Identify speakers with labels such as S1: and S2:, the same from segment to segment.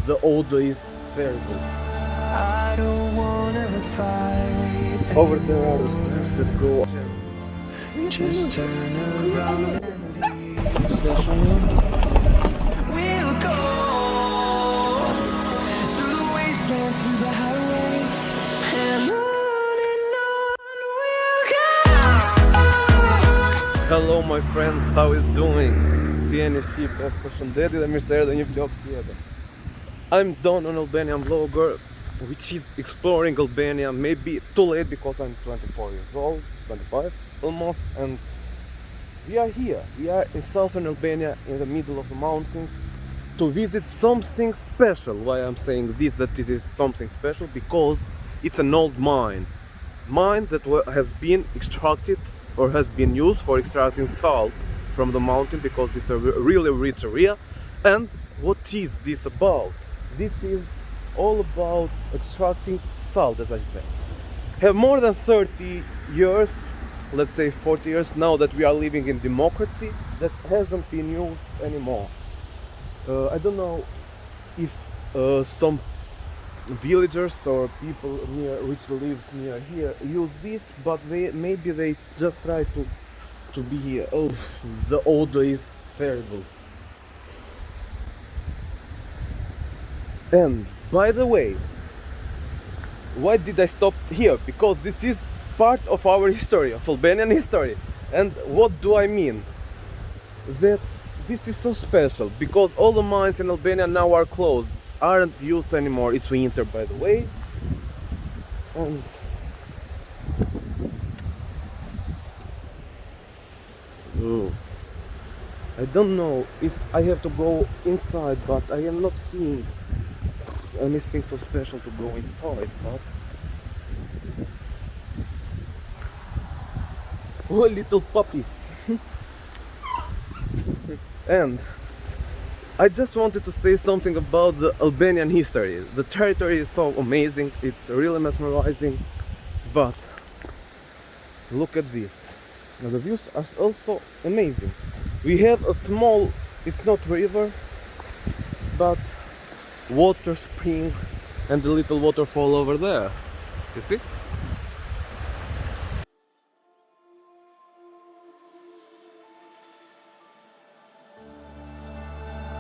S1: the odor is terrible.
S2: I don't wanna fight
S1: Over there are the stairs that go up.
S2: Just turn around and leave. We'll go through the wastelands, through the highways, and on we'll go.
S1: Hello my friends, how is doing? Sjeni Shqiperi, përshëndetje dhe mirë se erdhe një vlog tjetër. I'm Don, an Albanian vlogger which is exploring Albania, maybe too late because I'm 24 years old, 25 almost, and we are here. We are in southern Albania in the middle of the mountains to visit something special. Why I'm saying this, that this is something special? Because it's an old mine that has been extracted or has been used for extracting salt from the mountain, because it's a really rich area. And what is this about? This is all about extracting salt, as I said. Have more than 30 years, let's say 40 years now, that we are living in democracy, that hasn't been used anymore. I don't know if some villagers or people which lives near here use this, but maybe they just try to be here. Oh, the odor is terrible. And by the way, why did I stop here? Because this is part of our history, of Albanian history. And what do I mean? That this is so special because all the mines in Albania now are closed, aren't used anymore. It's winter, by the way. And I don't know if I have to go inside, but I am not seeing anything so special to go inside. But oh, little puppies. And I just wanted to say something about the Albanian history. The territory is so amazing, it's really mesmerizing, but look at this. Now the views are also amazing. We have a small, it's not river, but water spring and a little waterfall over there. You see?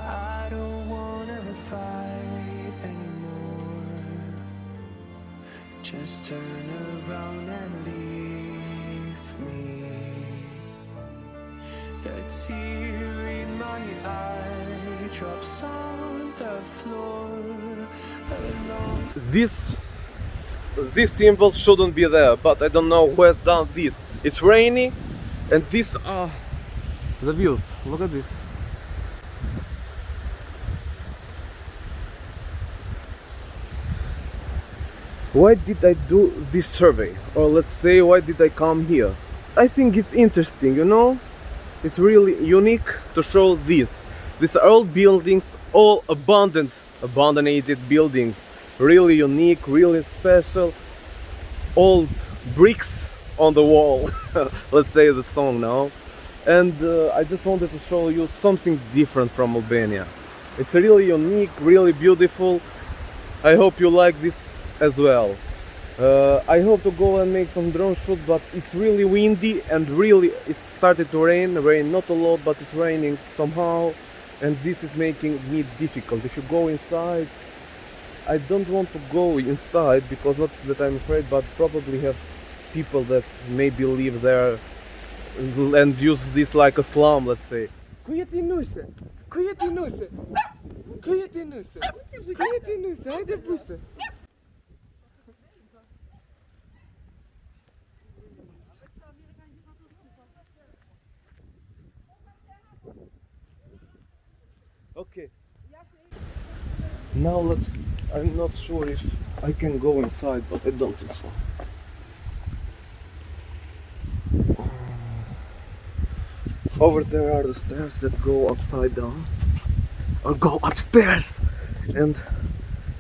S2: I don't wanna fight anymore. Just turn around and leave me. The tear in my eye drops on the floor.
S1: This symbol shouldn't be there, but I don't know who has done this. It's rainy, and these are the views. Look at this. Why did I do this survey? Or let's say, why did I come here? I think it's interesting, you know? It's really unique to show this. These are old buildings, all abandoned buildings. Really unique, really special. Old bricks on the wall. Let's say the song now. And I just wanted to show you something different from Albania. It's really unique, really beautiful. I hope you like this as well. I hope to go and make some drone shoot, but it's really windy and really it started to rain not a lot, but it's raining somehow, and this is making me difficult. If you go inside, I don't want to go inside because not that I'm afraid, but probably have people that maybe live there and use this like a slum, let's say. Okay. Now I'm not sure if I can go inside, but I don't think so. Over there are the stairs that go upside down, or go upstairs, and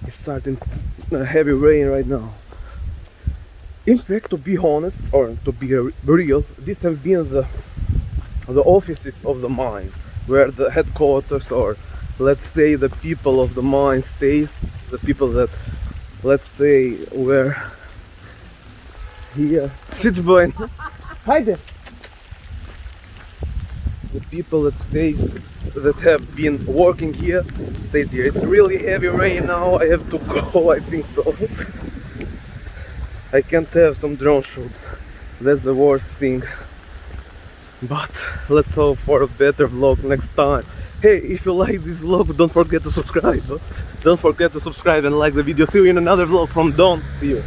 S1: it's starting heavy rain right now. In fact, to be honest, or to be real, these have been the offices of the mine, where the headquarters or let's say, the people of the mine stays, the people that, let's say, were here. Shqiperi. Haydi. The people that stays, that have been working here, stayed here. It's really heavy rain now. I have to go. I think so. I can't have some drone shoots. That's the worst thing. But let's hope for a better vlog next time. Hey, if you like this vlog, don't forget to subscribe. Don't forget to subscribe and like the video. See you in another vlog from Don. See you.